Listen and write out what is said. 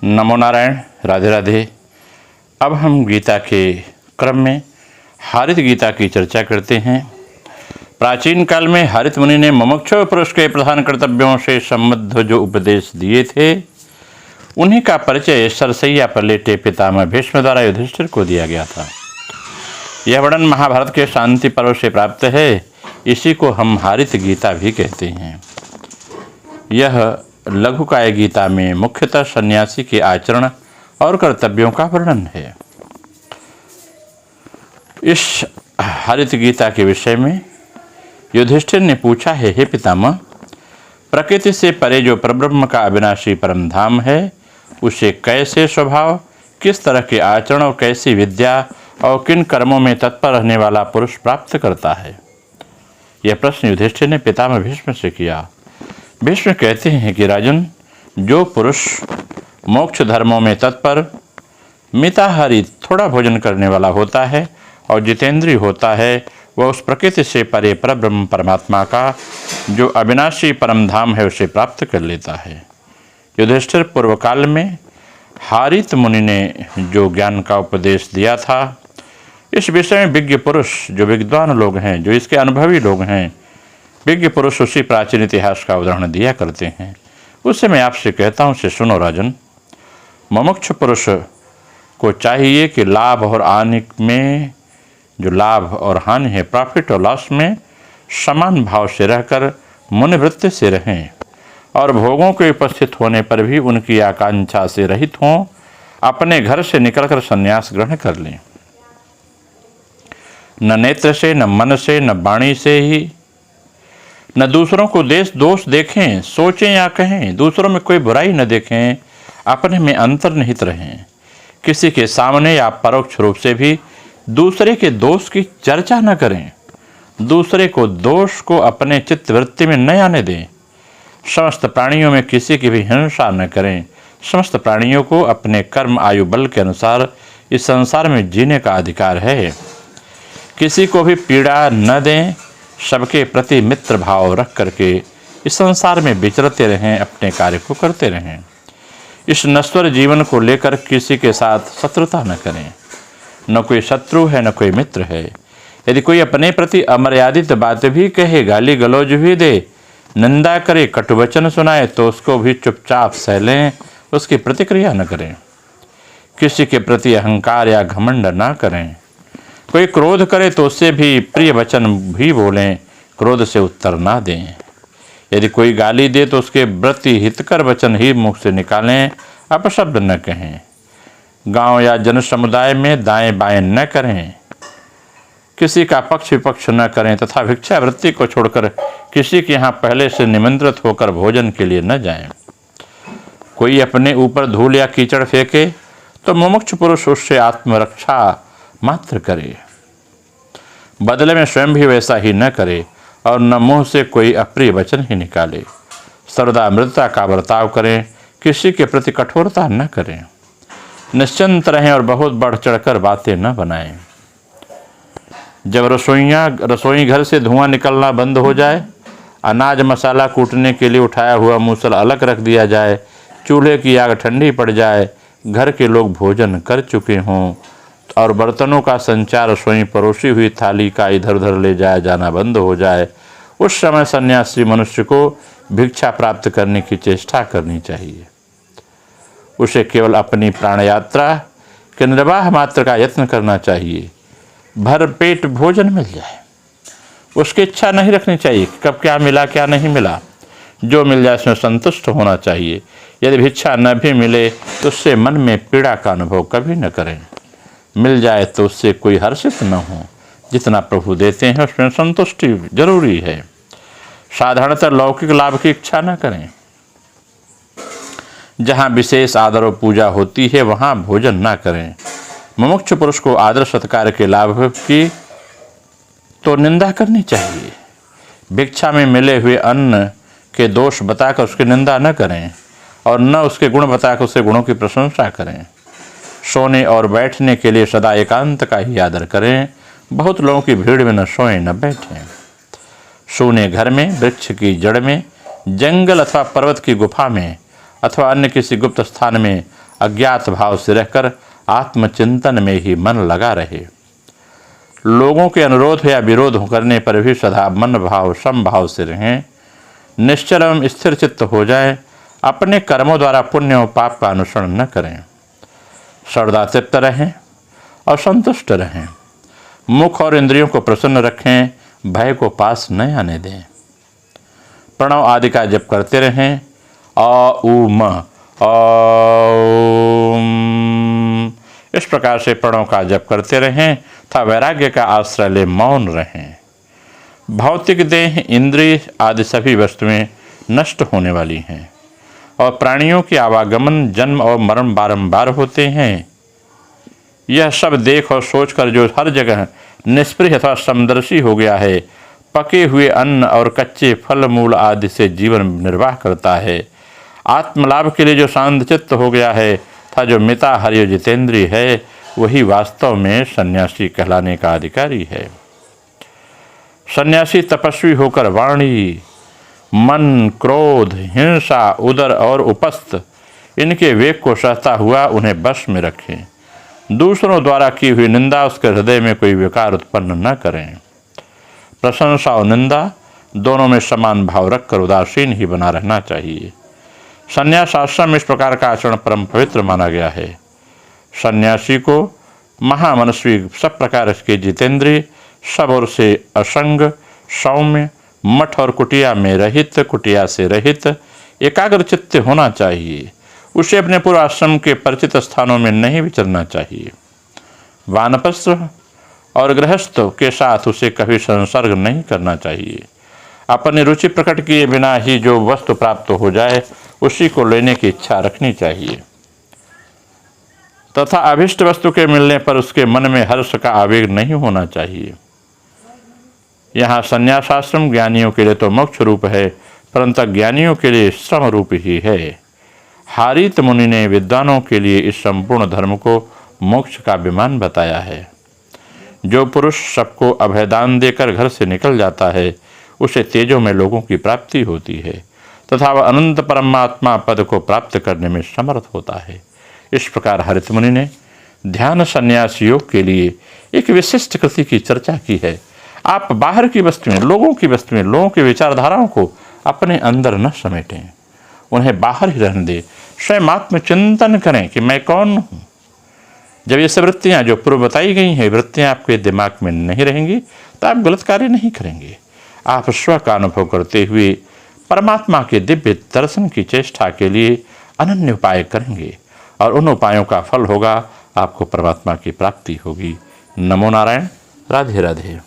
नमो नारायण, राधे राधे। अब हम गीता के क्रम में हारित गीता की चर्चा करते हैं। प्राचीन काल में हारित मुनि ने मुमुक्षु पुरुष के प्रधान कर्तव्यों से संबद्ध जो उपदेश दिए थे, उन्हीं का परिचय सरसैया पर लेटे पितामह भीष्म द्वारा युधिष्ठिर को दिया गया था। यह वर्णन महाभारत के शांति पर्व से प्राप्त है। इसी को हम हारित गीता भी कहते हैं। यह लघुकाय गीता में मुख्यतः सन्यासी के आचरण और कर्तव्यों का वर्णन है। इस हरित गीता के विषय में युधिष्ठिर ने पूछा है, हे पितामह, प्रकृति से परे जो परब्रह्म का अविनाशी परम धाम है, उसे कैसे स्वभाव, किस तरह के आचरण और कैसी विद्या और किन कर्मों में तत्पर रहने वाला पुरुष प्राप्त करता है? यह प्रश्न युधिष्ठिर ने पितामह भीष्म से किया। भीष्म कहते हैं कि राजन, जो पुरुष मोक्ष धर्मों में तत्पर, मिताहारी, थोड़ा भोजन करने वाला होता है और जितेंद्रीय होता है, वह उस प्रकृति से परे परब्रह्म परमात्मा का जो अविनाशी परम धाम है उसे प्राप्त कर लेता है। युधिष्ठिर, पूर्व काल में हारित मुनि ने जो ज्ञान का उपदेश दिया था, इस विषय में विज्ञ पुरुष, जो विद्वान लोग हैं, जो इसके अनुभवी लोग हैं, विज्ञ पुरुष उसी प्राचीन इतिहास का उदाहरण दिया करते हैं। उससे मैं आपसे कहता हूँ, से सुनो राजन। मुमुक्षु पुरुष को चाहिए कि लाभ और हानि में, जो लाभ और हानि है, प्रॉफिट और लॉस में समान भाव से रहकर मुनिवृत्ति से रहें और भोगों के उपस्थित होने पर भी उनकी आकांक्षा से रहित हों, अपने घर से निकलकर संन्यास ग्रहण कर लें। न नेत्र से, न मन से, न वाणी से ही, न दूसरों को दोष देखें, सोचें या कहें, दूसरों में कोई बुराई न देखें, अपने में अंतर्निहित रहें। किसी के सामने या परोक्ष रूप से भी दूसरे के दोष की चर्चा न करें। दूसरे को दोष को अपने चित्तवृत्ति में न आने दें। समस्त प्राणियों में किसी की भी हिंसा न करें। समस्त प्राणियों को अपने कर्म आयु बल के अनुसार इस संसार में जीने का अधिकार है। किसी को भी पीड़ा न दें। सबके प्रति मित्र भाव रख करके इस संसार में विचरते रहें, अपने कार्य को करते रहें। इस नश्वर जीवन को लेकर किसी के साथ शत्रुता न करें। न कोई शत्रु है, न कोई मित्र है। यदि कोई अपने प्रति अमर्यादित बात भी कहे, गाली गलौज भी दे, निंदा करे, कटुवचन सुनाए, तो उसको भी चुपचाप सह लें, उसकी प्रतिक्रिया न करें। किसी के प्रति अहंकार या घमंड न करें। कोई क्रोध करे तो उससे भी प्रिय वचन भी बोलें, क्रोध से उत्तर ना दें। यदि कोई गाली दे तो उसके प्रति हितकर वचन ही मुख से निकालें, अपशब्द न कहें। गांव या जन समुदाय में दाएं बाएं न करें। किसी का पक्ष विपक्ष न करें तथा भिक्षावृत्ति को छोड़कर किसी के यहाँ पहले से निमंत्रित होकर भोजन के लिए न जाएं। कोई अपने ऊपर धूल या कीचड़ फेंके तो मुमुक्षु पुरुष उससे आत्मरक्षा मात्र करे। बदले में स्वयं भी वैसा ही न करे और न मुंह से कोई अप्रिय वचन ही निकाले। सर्वदा मृदुता का बर्ताव करें, किसी के प्रति कठोरता न करें। निश्चिंत रहें और बहुत बढ़ चढ़कर बातें न बनाएं। जब रसोई घर से धुआं निकलना बंद हो जाए, अनाज मसाला कूटने के लिए उठाया हुआ मूसल अलग रख दिया जाए, चूल्हे की आग ठंडी पड़ जाए, घर के लोग भोजन कर चुके हों और बर्तनों का संचार रसोई परोसी हुई थाली का इधर उधर ले जाया जाना बंद हो जाए, उस समय सन्यासी मनुष्य को भिक्षा प्राप्त करने की चेष्टा करनी चाहिए। उसे केवल अपनी प्राण यात्रा के निर्वाह मात्र का यत्न करना चाहिए। भर पेट भोजन मिल जाए, उसकी इच्छा नहीं रखनी चाहिए कब क्या मिला क्या नहीं मिला। जो मिल जाए उसमें संतुष्ट होना चाहिए। यदि भिक्षा न भी मिले तो उससे मन में पीड़ा का अनुभव कभी न करें। मिल जाए तो उससे कोई हर्षित न हो। जितना प्रभु देते हैं उसमें संतुष्टि जरूरी है। साधारणतः लौकिक लाभ की इच्छा न करें। जहाँ विशेष आदर और पूजा होती है वहाँ भोजन न करें। मुमुक्षु पुरुष को आदर सत्कार के लाभ की तो निंदा करनी चाहिए। भिक्षा में मिले हुए अन्न के दोष बताकर उसकी निंदा न करें और न उसके गुण बताकर उसके गुणों की प्रशंसा करें। सोने और बैठने के लिए सदा एकांत का ही आदर करें। बहुत लोगों की भीड़ में न सोएं न बैठें। सोने घर में, वृक्ष की जड़ में, जंगल अथवा पर्वत की गुफा में अथवा अन्य किसी गुप्त स्थान में अज्ञात भाव से रहकर आत्मचिंतन में ही मन लगा रहे। लोगों के अनुरोध या विरोध करने पर भी सदा मन भाव समभाव से रहें। निश्चल एवं स्थिर चित्त हो जाए। अपने कर्मों द्वारा पुण्य और पाप का अनुसरण न करें। सर्वदा तृप्त रहें और संतुष्ट रहें। मुख और इंद्रियों को प्रसन्न रखें। भय को पास न आने दें। प्रणव आदि का जप करते रहें। अ उ म ओम, इस प्रकार से प्रणव का जप करते रहें तथा वैराग्य का आश्रय ले मौन रहें। भौतिक देह, इंद्रिय आदि सभी वस्तुएं नष्ट होने वाली हैं और प्राणियों के आवागमन, जन्म और मरण बारंबार होते हैं। यह सब देख और सोचकर जो हर जगह निष्प्रिय अथवा समदर्शी हो गया है, पके हुए अन्न और कच्चे फल मूल आदि से जीवन निर्वाह करता है, आत्मलाभ के लिए जो शांत चित्त हो गया है तथा जो मिता हरि जितेंद्रिय है, वही वास्तव में सन्यासी कहलाने का अधिकारी है। सन्यासी तपस्वी होकर वाणी, मन, क्रोध, हिंसा, उदर और उपस्थ इनके वेग को सहता हुआ उन्हें वश में रखें। दूसरों द्वारा की हुई निंदा उसके हृदय में कोई विकार उत्पन्न न करें। प्रशंसा और निंदा दोनों में समान भाव रखकर उदासीन ही बना रहना चाहिए। संन्यास आश्रम इस प्रकार का आचरण परम पवित्र माना गया है। सन्यासी को महामनस्वी, सब प्रकार के जितेंद्रिय, सब ओर से असंग, सौम्य, मठ और कुटिया में रहित, कुटिया से रहित, एकाग्र चित्त होना चाहिए। उसे अपने पूर्व आश्रम के परिचित स्थानों में नहीं विचरना चाहिए। वानप्रस्थ और गृहस्थ के साथ उसे कभी संसर्ग नहीं करना चाहिए। अपनी रुचि प्रकट किए बिना ही जो वस्तु प्राप्त हो जाए उसी को लेने की इच्छा रखनी चाहिए तथा अभिष्ट वस्तु के मिलने पर उसके मन में हर्ष का आवेग नहीं होना चाहिए। यहाँ संन्यास आश्रम ज्ञानियों के लिए तो मोक्ष रूप है, परंतु ज्ञानियों के लिए श्रम रूप ही है। हारीत मुनि ने विद्वानों के लिए इस संपूर्ण धर्म को मोक्ष का विमान बताया है। जो पुरुष सबको अभयदान देकर घर से निकल जाता है, उसे तेजों में लोगों की प्राप्ति होती है तथा वह अनंत परमात्मा पद को प्राप्त करने में समर्थ होता है। इस प्रकार हरित मुनि ने ध्यान संन्यास योग के लिए एक विशिष्ट कृति की चर्चा की है। आप बाहर की वस्तुएं, लोगों की वस्तुएं, लोगों की विचारधाराओं को अपने अंदर न समेटें, उन्हें बाहर ही रहने दें। स्वयं आत्मचिंतन करें कि मैं कौन हूँ। जब ये सब वृत्तियाँ जो पूर्व बताई गई हैं, वृत्तियाँ आपके दिमाग में नहीं रहेंगी तो आप गलत कार्य नहीं करेंगे। आप स्व का अनुभव करते हुए परमात्मा के दिव्य दर्शन की चेष्टा के लिए अनन्य उपाय करेंगे और उन उपायों का फल होगा, आपको परमात्मा की प्राप्ति होगी। नमो नारायण। राधे राधे।